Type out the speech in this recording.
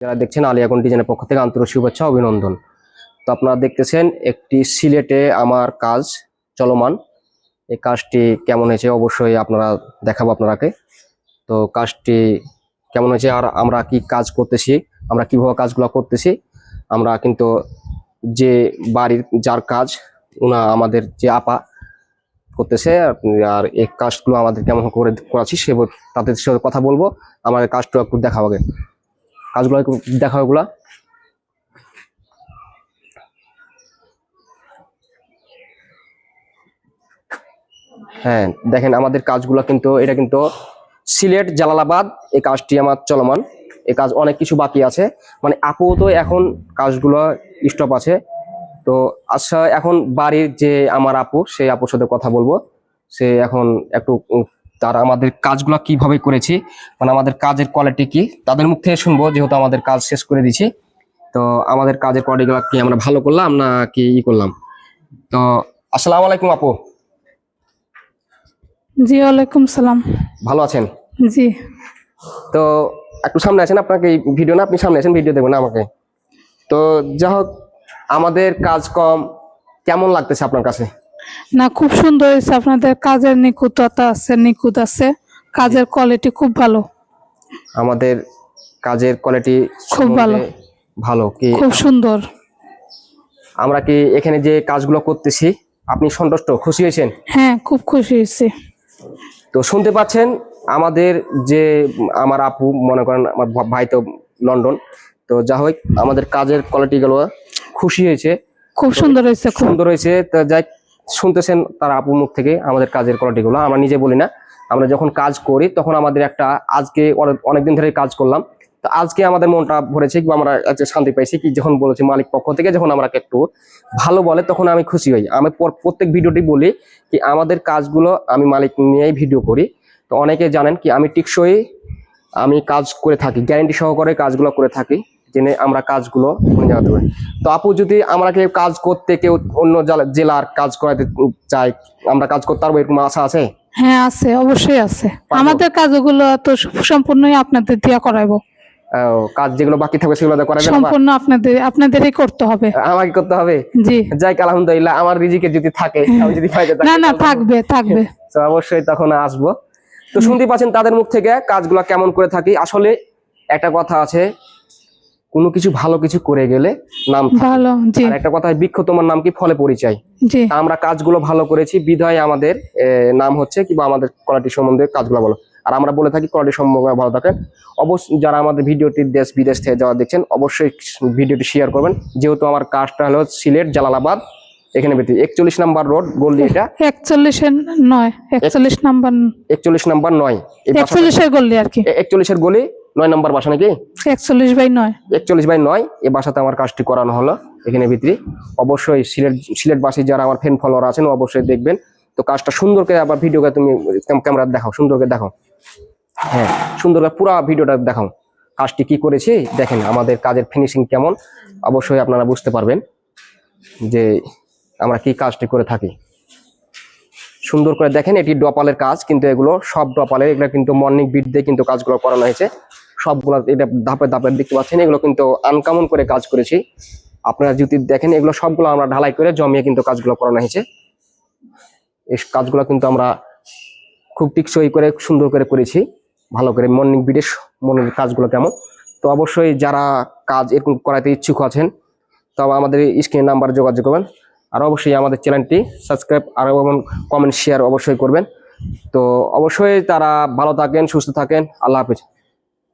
যারা দেখছেন আলিয়াগঞ্জ ডিজাইনের পক্ষ থেকে আন্তরিক শুভেচ্ছা অভিনন্দন। তো আপনারা দেখতেছেন একটি সিলেটে আমার কাজ চলমান। এই কাজটি কেমন হয়েছে অবশ্যই আপনারা দেখাবো আপনারাকে। তো কাজটি কেমন হয়েছে আর আমরা কি কাজ করতেছি, আমরা কিভাবে কাজগুলো করতেছি, আমরা কিন্তু যে বাড়ির যার কাজ উনা আমাদের যে আপা করতেছে আর এই কাজগুলো আমাদের কেমন করে করাচ্ছি সে তাদের সাথে কথা বলবো। আমাদের কাজটা একটু দেখাবো, আগে কাজগুলো দেখা ওগুলা। হ্যাঁ দেখেন আমাদের কাজগুলো কিন্তু এটা কিন্তু সিলেট জালালাবাদ এই কাজটি আমার চলমান। এই কাজ অনেক কিছু বাকি আছে, মানে আপাতত এখন কাজগুলো স্টপ আছে। তো আচ্ছা এখন বাড়ির যে আমার আপু সেই আপুর সাথে কথা বলবো। সে এখন একটু তারা আমাদের কাজগুলো কিভাবে করেছি, মানে আমাদের কাজের কোয়ালিটি কি তাদের মুখ থেকে শুনবো, যেহেতু আমাদের কাজ শেষ করে দিছি। তো আমাদের কাজের কোয়ালিটিগুলো কি আমরা ভালো করলাম না কি করলাম। তো আসসালামু আলাইকুম আপু। জি ওয়ালাইকুম সালাম। ভালো আছেন? জি। তো একটু সামনে আছেন, আপনাকে এই ভিডিও না, আপনি সামনে আছেন, ভিডিও দেবেন না আমাকে। তো যা হোক আমাদের কাজ কম কেমন লাগতেছে আপনার কাছে? না খুব সুন্দর হয়েছে, আপনাদের কাজের নিখুঁততা আছে, নিখুঁত আছে, কাজের কোয়ালিটি খুব ভালো। আমাদের কাজের কোয়ালিটি খুব ভালো, ভালো কি খুব সুন্দর। আমরা কি এখানে যে কাজগুলো করতেছি আপনি সন্তুষ্ট, খুশি হয়েছেন? হ্যাঁ খুব খুশি হয়েছি। তো শুনতে পাচ্ছেন আমাদের যে আমার আপু, মনে করেন আমার ভাই তো লন্ডন। তো যা হোক আমাদের কাজের কোয়ালিটি গুলো খুশি হয়েছে, খুব সুন্দর হয়েছে, খুব সুন্দর হয়েছে। তো যাই শুনতেছেন তার আপুর মুখ থেকে আমাদের কাজের কোয়ালিটি গুলো, আমরা নিজে বলি না। আমরা যখন কাজ করি তখন আমাদের একটা আজকে অনেকদিন ধরে কাজ করলাম, তো আজকে আমাদের মনটা ভরেছে কিংবা আমরা আজকে শান্তি পাইছি কি যখন বলেছি মালিক পক্ষ থেকে যখন আমাকে একটু ভালো বলে তখন আমি খুশি হই। আমি প্রত্যেক ভিডিওটি বলি কি আমাদের কাজগুলো আমি মালিক নিয়েই ভিডিও করি। তো অনেকে জানেন কি আমি টিকসই আমি কাজ করে থাকি, গ্যারান্টি সহকারে কাজগুলো করে থাকি, জেনে আমরা কাজগুলো জানাতে পারি। তো আপু যদি আমাকে কাজ করতে কেউ অন্য জেলার কাজ করাতে চাই, আমরা কাজ করতে পারবো এরকম আশা আছে? হ্যাঁ আছে, অবশ্যই আছে। আমাদের কাজগুলো তো সম্পূর্ণই আপনাদের দিয়ে করাইবো। কাজ যেগুলো বাকি থাকবে সেগুলো করাবেন? সম্পূর্ণ আপনাদেরই করতে হবে। আমাকে করতে হবে? জি। যাই আলহামদুলিল্লাহ, আমার রিজিকে যদি থাকে, আমি যদি পাইতে থাকি, না না থাকবে থাকবে, তো অবশ্যই তখন আসবো। তো শুনতে পাচ্ছেন তাদের মুখ থেকে কাজগুলো কেমন করে থাকি। আসলে একটা কথা আছে, কোনো কিছু ভালো কিছু করে গেলে নাম ভালো। জি। আর একটা কথা, বৃক্ষ তোমার নাম কি ফলে পরিচয়। জি। আমরা কাজগুলো ভালো করেছি বিধায় আমাদের নাম হচ্ছে কিংবা আমাদের কোয়ালিটি সম্বন্ধে কাজগুলো ভালো। আর আমরা বলে থাকি কোয়ালিটি সম্বন্ধে ভালো থাকেন। অবশ্যই যারা আমাদের ভিডিওটি দেশ বিদেশ থেকে যাওয়া দেখছেন অবশ্যই ভিডিওটি শেয়ার করবেন, যেহেতু আমার কাজটা হলো সিলেট জালালাবাদ, এখানে 41 নম্বর রোড গলি। এটা 41 নয়, 41 নাম্বার, 41 নম্বর 9, 41 গলি আর কি, 41 গলি 9 নম্বর বাসা নাকি? 41/9, 41/9 এই বাসাতে আমার কাজটি করানো হলো এখানে ভিতরে। অবশ্যই সিলেটবাসী যারা আমার ফ্যান ফলোয়ার আছেন অবশ্যই দেখবেন। তো কাজটা সুন্দর করে আবার ভিডিওকে তুমি ক্যামেরা দেখাও, সুন্দর করে দেখাও। হ্যাঁ সুন্দর করে পুরো ভিডিওটা দেখাও, কাজটি কি করেছি দেখেন, আমাদের কাজের ফিনিশিং কেমন অবশ্যই আপনারা বুঝতে পারবেন যে আমরা কি কাজটি করে থাকি। সুন্দর করে দেখেন, এটি ডপালের কাজ, কিন্তু এগুলো সব ডপালের, এগুলো কিন্তু মর্নিং বিট দিয়ে কিন্তু কাজগুলো করানো হয়েছে সবগুলো। এটা ধাপে ধাপে দেখতে পাচ্ছেন, এগুলো কিন্তু আনকমন করে কাজ করেছি। আপনারা যদি দেখেন এগুলো সবগুলো আমরা ঢালাই করে জমিয়ে কিন্তু কাজগুলো করানো হয়েছে। এই কাজগুলো কিন্তু আমরা খুব টিকসই করে সুন্দর করে করেছি, ভালো করে মর্নিং বিটের মর্নিং কাজগুলো কেমন। তো অবশ্যই যারা কাজ এরকম করাতে ইচ্ছুক আছেন তবে আমাদের স্ক্রিন নাম্বার যোগাযোগ করবেন। আর অবশ্যই আমাদের চ্যানেলটি সাবস্ক্রাইব আর কমেন্ট শেয়ার অবশ্যই করবেন। তো অবশ্যই তারা ভালো থাকেন, সুস্থ থাকেন, আল্লাহ হাফেজ।